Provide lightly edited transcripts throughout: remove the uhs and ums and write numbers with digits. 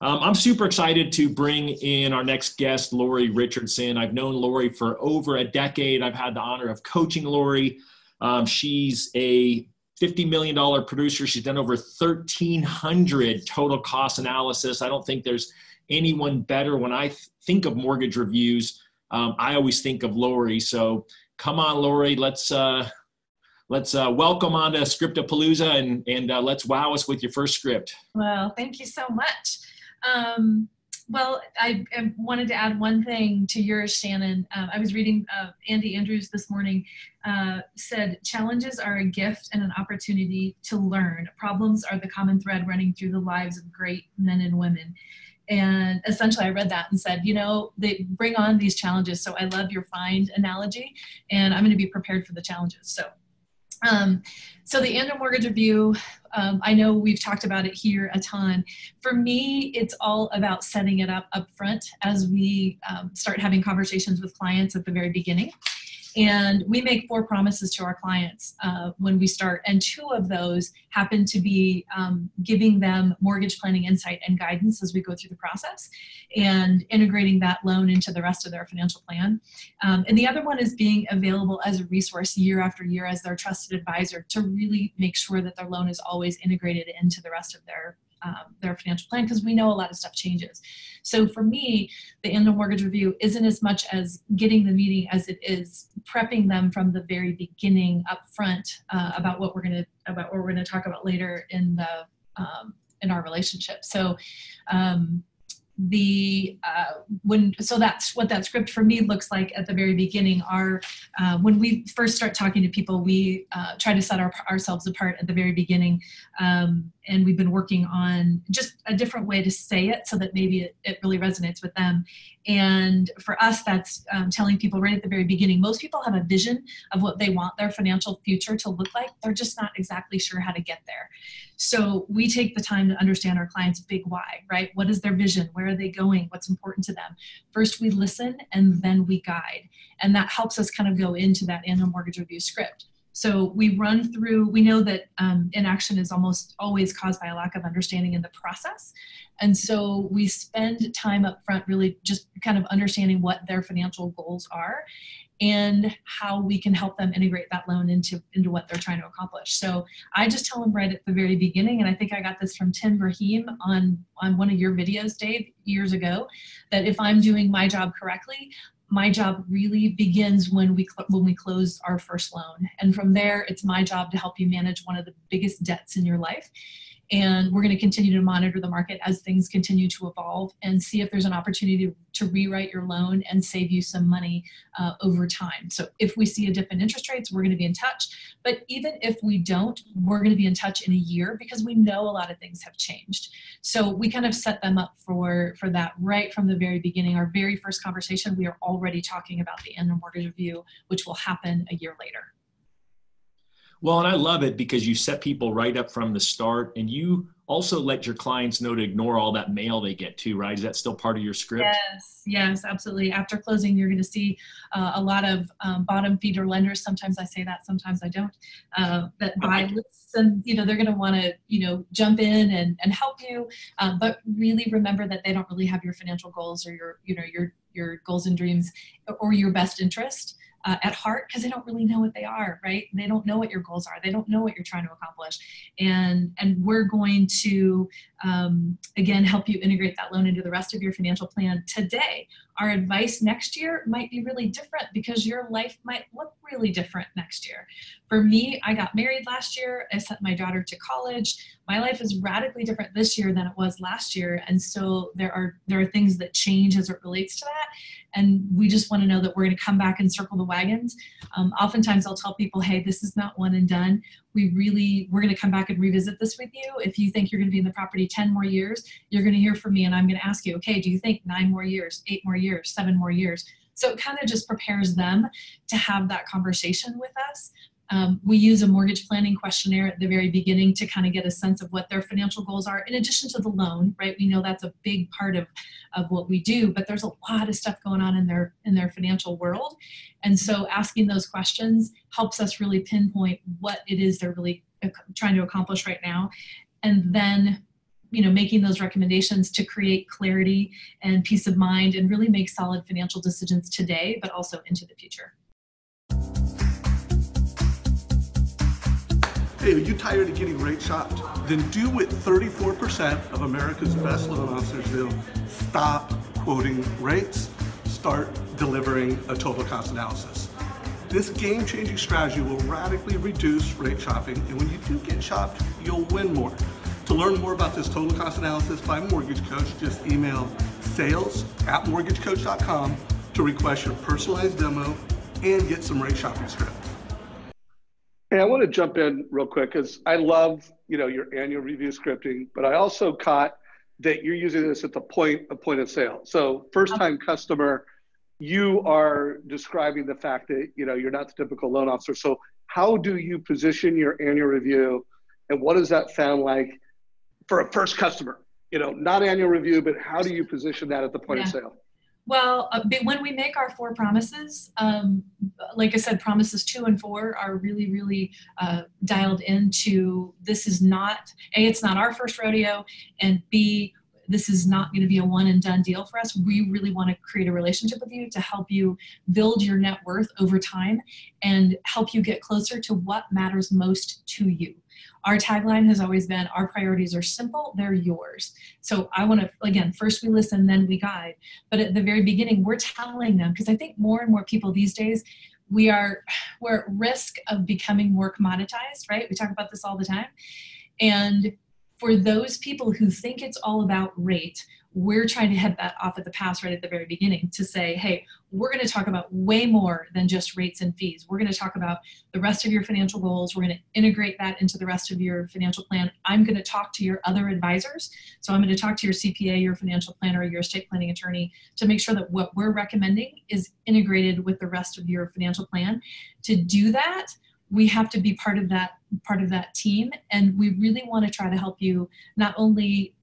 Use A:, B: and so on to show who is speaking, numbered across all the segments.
A: I'm super excited to bring in our next guest, Lori Richardson. I've known Lori for over a decade. I've had the honor of coaching Lori. She's a $50 million producer. She's done over 1,300 total cost analysis. I don't think there's anyone better. When I think of mortgage reviews, I always think of Lori. So come on, Lori, let's welcome on to SCRIPT-a-PALOOZA and let's wow us with your first script.
B: Well, thank you so much. Well, I wanted to add one thing to yours, Shannon. I was reading Andy Andrews this morning, said, challenges are a gift and an opportunity to learn. Problems are the common thread running through the lives of great men and women. And essentially I read that and said, you know, they bring on these challenges. So I love your find analogy, and I'm going to be prepared for the challenges. So the annual mortgage review, I know we've talked about it here a ton. For me, it's all about setting it up front as we start having conversations with clients at the very beginning. And we make 4 promises to our clients when we start, and 2 of those happen to be giving them mortgage planning insight and guidance as we go through the process and integrating that loan into the rest of their financial plan. And the other one is being available as a resource year after year as their trusted advisor to really make sure that their loan is always integrated into the rest of their financial plan, because we know a lot of stuff changes. So for me, the annual mortgage review isn't as much as getting the meeting as it is prepping them from the very beginning up front about what we're going to talk about later in our relationship. So so that's what that script for me looks like at the very beginning. When we first start talking to people, we try to set ourselves apart at the very beginning, and we've been working on just a different way to say it so that maybe it really resonates with them. And for us, that's telling people right at the very beginning. Most people have a vision of what they want their financial future to look like. They're just not exactly sure how to get there. So we take the time to understand our client's big why, right? What is their vision? Where are they going? What's important to them? First, we listen and then we guide. And that helps us kind of go into that annual mortgage review script. So we run through, we know that inaction is almost always caused by a lack of understanding in the process. And so we spend time up front really just kind of understanding what their financial goals are and how we can help them integrate that loan into what they're trying to accomplish. So I just tell them right at the very beginning, and I think I got this from Tim Brahim on one of your videos, Dave, years ago, that if I'm doing my job correctly, my job really begins when we close our first loan. And from there, it's my job to help you manage one of the biggest debts in your life. And we're going to continue to monitor the market as things continue to evolve and see if there's an opportunity to rewrite your loan and save you some money over time. So if we see a dip in interest rates, we're going to be in touch. But even if we don't, we're going to be in touch in a year because we know a lot of things have changed. So we kind of set them up for that right from the very beginning. Our very first conversation, we are already talking about the annual mortgage review, which will happen a year later.
A: Well, and I love it because you set people right up from the start, and you also let your clients know to ignore all that mail they get too, right? Is that still part of your script?
B: Yes, absolutely. After closing, you're going to see a lot of bottom feeder lenders. Sometimes I say that, sometimes I don't, that buy lists, and they're going to want to jump in and help you, but really remember that they don't really have your financial goals or your goals and dreams or your best interest at heart, because they don't really know what they are, right? They don't know what your goals are. They don't know what you're trying to accomplish. And we're going to, again, help you integrate that loan into the rest of your financial plan today. Our advice next year might be really different because your life might look really different next year. For me, I got married last year. I sent my daughter to college. My life is radically different this year than it was last year. And so there are things that change as it relates to that. And we just want to know that we're going to come back and circle the wagons. Oftentimes I'll tell people, hey, this is not one and done. We're going to come back and revisit this with you. If you think you're going to be in the property 10 more years, you're going to hear from me and I'm going to ask you, okay, do you think 9 more years, 8 more years, 7 more years? So it kind of just prepares them to have that conversation with us. We use a mortgage planning questionnaire at the very beginning to kind of get a sense of what their financial goals are, in addition to the loan, right? We know that's a big part of what we do, but there's a lot of stuff going on in their financial world. And so asking those questions helps us really pinpoint what it is they're really trying to accomplish right now. And then making those recommendations to create clarity and peace of mind and really make solid financial decisions today, but also into the future.
C: Hey, are you tired of getting rate shopped? Then do what 34% of America's best loan officers do. Stop quoting rates. Start delivering a total cost analysis. This game-changing strategy will radically reduce rate shopping, and when you do get shopped, you'll win more. To learn more about this total cost analysis by Mortgage Coach, just email sales@mortgagecoach.com to request your personalized demo and get some rate shopping script. Hey, I want to jump in real quick because I love, your annual review scripting, but I also caught that you're using this at the point of sale. So first-time customer, you are describing the fact that, you're not the typical loan officer. So how do you position your annual review, and what does that sound like for a first customer? Not annual review, but how do you position that at the point of sale?
B: Well, when we make our 4 promises, like I said, promises 2 and 4 are really, really dialed into this is not, A, it's not our first rodeo, and B, this is not going to be a one and done deal for us. We really want to create a relationship with you to help you build your net worth over time and help you get closer to what matters most to you. Our tagline has always been, our priorities are simple, they're yours. So I want to, again, first we listen, then we guide. But at the very beginning, we're telling them, because I think more and more people these days, we're at risk of becoming more commoditized, right? We talk about this all the time. And for those people who think it's all about rate, we're trying to head that off at the pass right at the very beginning to say, hey, we're going to talk about way more than just rates and fees. We're going to talk about the rest of your financial goals. We're going to integrate that into the rest of your financial plan. I'm going to talk to your other advisors. So I'm going to talk to your CPA, your financial planner, your estate planning attorney to make sure that what we're recommending is integrated with the rest of your financial plan. To do that, we have to be part of that team, and we really want to try to help you not only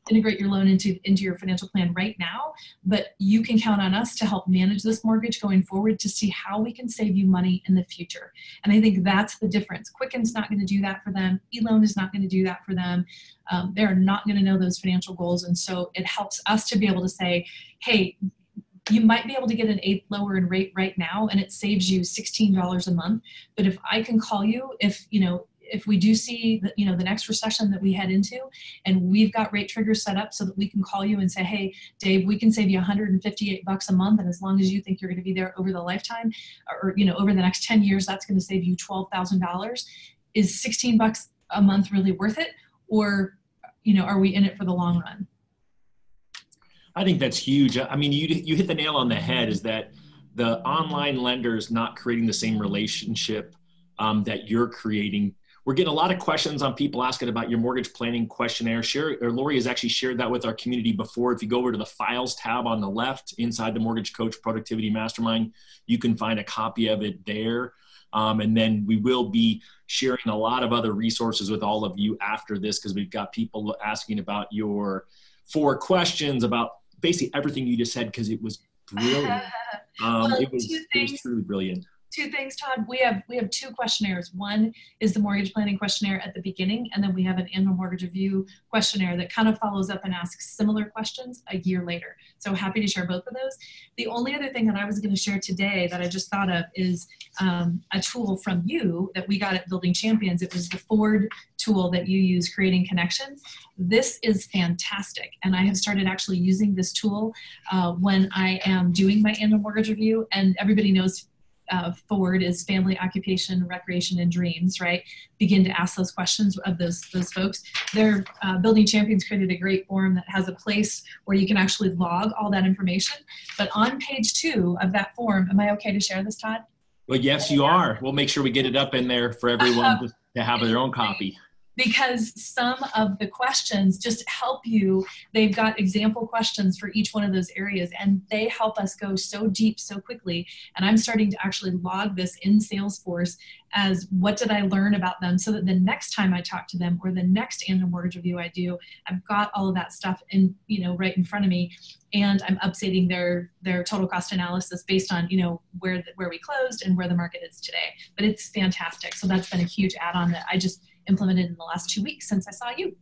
B: integrate your loan into your financial plan right now, but you can count on us to help manage this mortgage going forward to see how we can save you money in the future. And I think that's the difference. Quicken's not going to do that for them. eLoan is not going to do that for them. They're not going to know those financial goals, and so it helps us to be able to say, hey, you might be able to get an 8th lower in rate right now, and it saves you $16 a month. But if I can call you, if we do see the next recession that we head into, and we've got rate triggers set up so that we can call you and say, hey, Dave, we can save you $158 a month, and as long as you think you're going to be there over the lifetime, or over the next 10 years, that's going to save you $12,000. Is $16 a month really worth it, or are we in it for the long run?
A: I think that's huge. I mean, you hit the nail on the head, is that the online lender is not creating the same relationship that you're creating. We're getting a lot of questions on people asking about your mortgage planning questionnaire. Lori has actually shared that with our community before. If you go over to the Files tab on the left inside the Mortgage Coach Productivity Mastermind, you can find a copy of it there. And then we will be sharing a lot of other resources with all of you after this, because we've got people asking about your 4 questions about basically everything you just said, because it was brilliant. It was truly brilliant.
B: 2 things, Todd. We have 2 questionnaires. One is the mortgage planning questionnaire at the beginning, and then we have an annual mortgage review questionnaire that kind of follows up and asks similar questions a year later. So happy to share both of those. The only other thing that I was going to share today that I just thought of is a tool from you that we got at Building Champions. It was the Ford tool that you use, Creating Connections. This is fantastic, and I have started actually using this tool when I am doing my annual mortgage review, and everybody knows Forward is family, occupation, recreation, and dreams, right? Begin to ask those questions of those folks. Their Building Champions created a great form that has a place where you can actually log all that information. But on page 2 of that form, am I okay to share this, Todd?
A: Well, yes, you are. We'll make sure we get it up in there for everyone to have their own copy.
B: Because some of the questions just help you. They've got example questions for each one of those areas, and they help us go so deep so quickly. And I'm starting to actually log this in Salesforce as what did I learn about them, so that the next time I talk to them or the next annual mortgage review I do, I've got all of that stuff right in front of me, and I'm updating their total cost analysis based on where we closed and where the market is today. But it's fantastic. So that's been a huge add-on that I just implemented in the last 2 weeks since I saw you.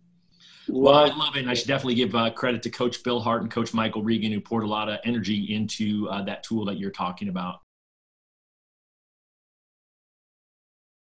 A: Well, I love it. And I should definitely give credit to Coach Bill Hart and Coach Michael Regan, who poured a lot of energy into that tool that you're talking about.